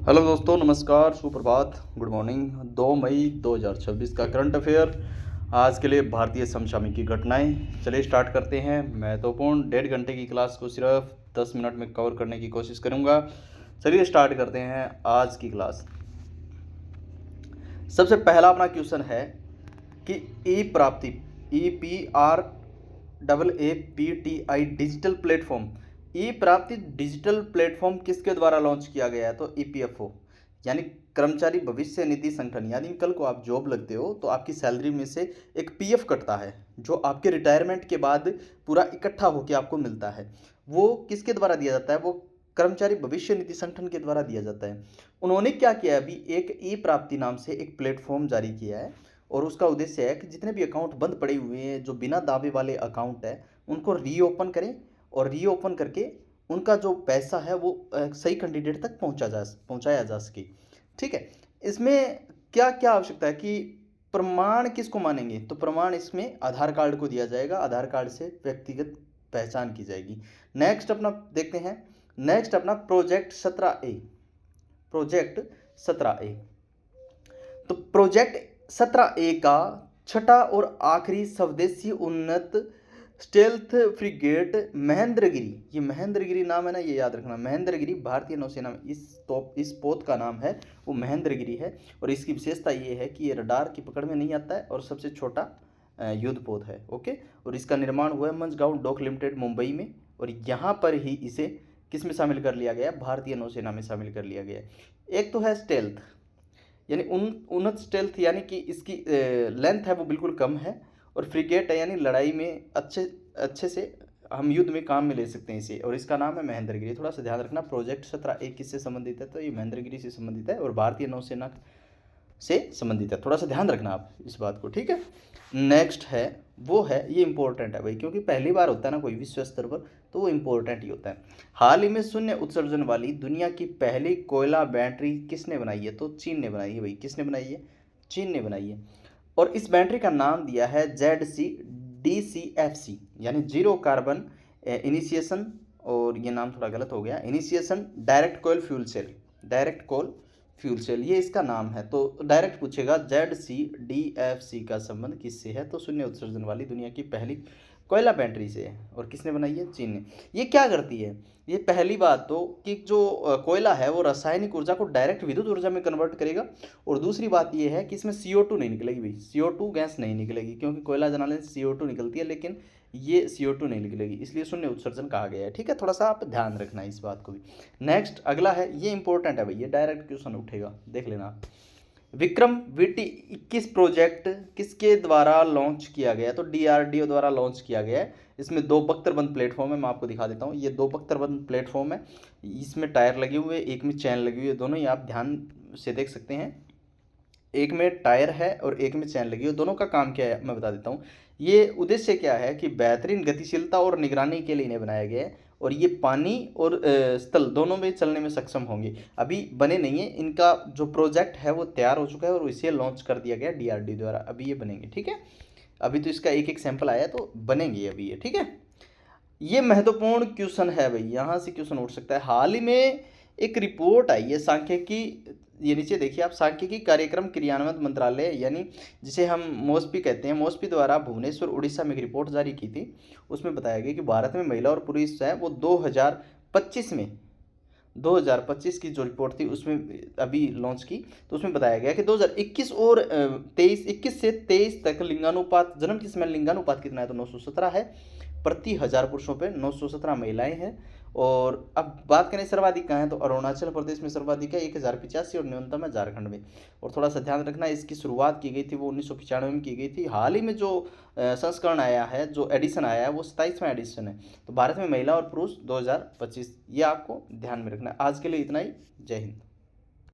Hello दोस्तों, नमस्कार, सुप्रभात, गुड मॉर्निंग। 2 मई 2026 का करंट अफेयर आज के लिए भारतीय समसामयिक की घटनाएं। चलिए स्टार्ट करते हैं। महत्वपूर्ण 1.5 घंटे की क्लास को सिर्फ 10 मिनट में कवर करने की कोशिश करूंगा। चलिए स्टार्ट करते हैं आज की क्लास। सबसे पहला अपना क्वेश्चन है कि ई प्राप्ति EPRAAPTI डिजिटल प्लेटफॉर्म ई प्राप्ति डिजिटल प्लेटफॉर्म किसके द्वारा लॉन्च किया गया है? तो EPFO यानी कर्मचारी भविष्य निधि संगठन। यानी कल को आप जॉब लगते हो तो आपकी सैलरी में से एक पीएफ कटता है जो आपके रिटायरमेंट के बाद पूरा इकट्ठा होकर आपको मिलता है। वो किसके द्वारा दिया जाता है? वो कर्मचारी भविष्य निधि संगठन के द्वारा दिया जाता है। उन्होंने क्या किया है? अभी एक ई प्राप्ति नाम से एक प्लेटफॉर्म जारी किया है और उसका उद्देश्य है कि जितने भी अकाउंट बंद पड़े हुए हैं, जो बिना दावे वाले अकाउंट है, उनको रीओपन करें और रीओपन करके उनका जो पैसा है वो सही कैंडिडेट तक पहुंचाया जा सके। ठीक है। इसमें क्या क्या आवश्यकता है कि प्रमाण किसको मानेंगे? तो प्रमाण इसमें आधार कार्ड को दिया जाएगा। आधार कार्ड से व्यक्तिगत पहचान की जाएगी। नेक्स्ट अपना देखते हैं। नेक्स्ट अपना प्रोजेक्ट 17A। Project 17A। तो प्रोजेक्ट 17A का छठा और आखिरी स्वदेशी उन्नत स्टेल्थ फ्रिगेट महेंद्रगिरी, ये महेंद्रगिरी नाम है ना, ये याद रखना। महेंद्रगिरी भारतीय नौसेना में इस पोत का नाम है वो महेंद्रगिरी है। और इसकी विशेषता ये है कि ये रडार की पकड़ में नहीं आता है और सबसे छोटा युद्ध पोत है। ओके। और इसका निर्माण हुआ है मंझगांव डॉक लिमिटेड मुंबई में। और यहाँ पर ही इसे किस में शामिल कर लिया गया? भारतीय नौसेना में शामिल कर लिया गया। एक तो है स्टेल्थ यानी उन्नत स्टेल्थ, यानी कि इसकी लेंथ है वो बिल्कुल कम है। और फ्रिगेट है यानी लड़ाई में अच्छे से हम युद्ध में काम में ले सकते हैं इसे। और इसका नाम है महेंद्रगिरी। थोड़ा सा ध्यान रखना। प्रोजेक्ट 17A किससे संबंधित है? तो ये महेंद्रगिरी से संबंधित है और भारतीय नौसेना से संबंधित है। थोड़ा सा ध्यान रखना आप इस बात को। ठीक है। नेक्स्ट है वो है, ये इंपॉर्टेंट है भाई, क्योंकि पहली बार होता है ना कोई विश्व स्तर पर, तो वो इंपॉर्टेंट ही होता है। हाल ही में शून्य उत्सर्जन वाली दुनिया की पहली कोयला बैटरी किसने बनाई है? तो चीन ने बनाई है भाई। किसने बनाई है? चीन ने बनाई है। और इस बैटरी का नाम दिया है ZCDCFC यानी जीरो कार्बन इनिशिएशन। और ये नाम थोड़ा गलत हो गया, इनिशिएशन डायरेक्ट कोयल फ्यूल सेल। डायरेक्ट कोयल फ्यूल सेल ये इसका नाम है। तो डायरेक्ट पूछेगा ZCDFC का संबंध किससे है? तो शून्य उत्सर्जन वाली दुनिया की पहली कोयला बैटरी से है। और किसने बनाई है? चीन ने। ये क्या करती है? ये पहली बात तो कि जो कोयला है वो रासायनिक ऊर्जा को डायरेक्ट विद्युत ऊर्जा में कन्वर्ट करेगा। और दूसरी बात ये है कि इसमें CO2 नहीं निकलेगी भाई। CO2 गैस नहीं निकलेगी, क्योंकि कोयला जलाने से CO2 निकलती है, लेकिन ये CO2 नहीं निकलेगी, इसलिए शून्य उत्सर्जन कहा गया है। ठीक है। थोड़ा सा आप ध्यान रखना इस बात को भी। नेक्स्ट अगला है, ये इंपॉर्टेंट है भाई, ये डायरेक्ट क्वेश्चन उठेगा, देख लेना। विक्रम VT-21 प्रोजेक्ट किसके द्वारा लॉन्च किया गया? तो DRDO द्वारा लॉन्च किया गया है। इसमें 2 बख्तरबंद प्लेटफॉर्म है, मैं आपको दिखा देता हूँ। ये 2 बख्तरबंद प्लेटफॉर्म है। इसमें टायर लगे हुए, एक में चैन लगी हुई है, दोनों ही आप ध्यान से देख सकते हैं। एक में टायर है और एक में चैन लगी है। दोनों का काम क्या है मैं बता देता हूँ। ये उद्देश्य क्या है कि बेहतरीन गतिशीलता और निगरानी के लिए इन्हें बनाया गया है। और ये पानी और स्थल दोनों में चलने में सक्षम होंगे। अभी बने नहीं है, इनका जो प्रोजेक्ट है वो तैयार हो चुका है और इसे लॉन्च कर दिया गया DRDO द्वारा। अभी ये बनेंगे। ठीक है। अभी तो इसका एक एक सैंपल आया तो बनेंगे अभी ये। ठीक है। ये महत्वपूर्ण क्वेश्चन है भाई, यहाँ से क्वेश्चन उठ सकता है। हाल ही में एक रिपोर्ट आई है सांख्यिकी, ये नीचे देखिए आप, सांख्यिकी कार्यक्रम क्रियान्वयन मंत्रालय यानी जिसे हम MOSPI कहते हैं, MOSPI द्वारा भुवनेश्वर उड़ीसा में एक रिपोर्ट जारी की थी। उसमें बताया गया कि भारत में महिला और पुरुष है वो 2025 की जो रिपोर्ट थी उसमें अभी लॉन्च की, तो उसमें बताया गया कि 2021 और 21 से 23 तक लिंगानुपात, जन्म के समय लिंगानुपात कितना है? तो 917 है प्रति 1000 पुरुषों पे, 917 महिलाएं हैं। और अब बात करें सर्वाधिक कहाँ है, तो अरुणाचल प्रदेश में सर्वाधिक है 1085 और न्यूनतम है झारखंड में। और थोड़ा सा ध्यान रखना, इसकी शुरुआत की गई थी वो 1995 में की गई थी। हाल ही में जो संस्करण आया है, जो एडिशन आया है, वो 27वां एडिशन है। तो भारत में महिला और पुरुष 2025, ये आपको ध्यान में रखना है। आज के लिए इतना ही। जय हिंद।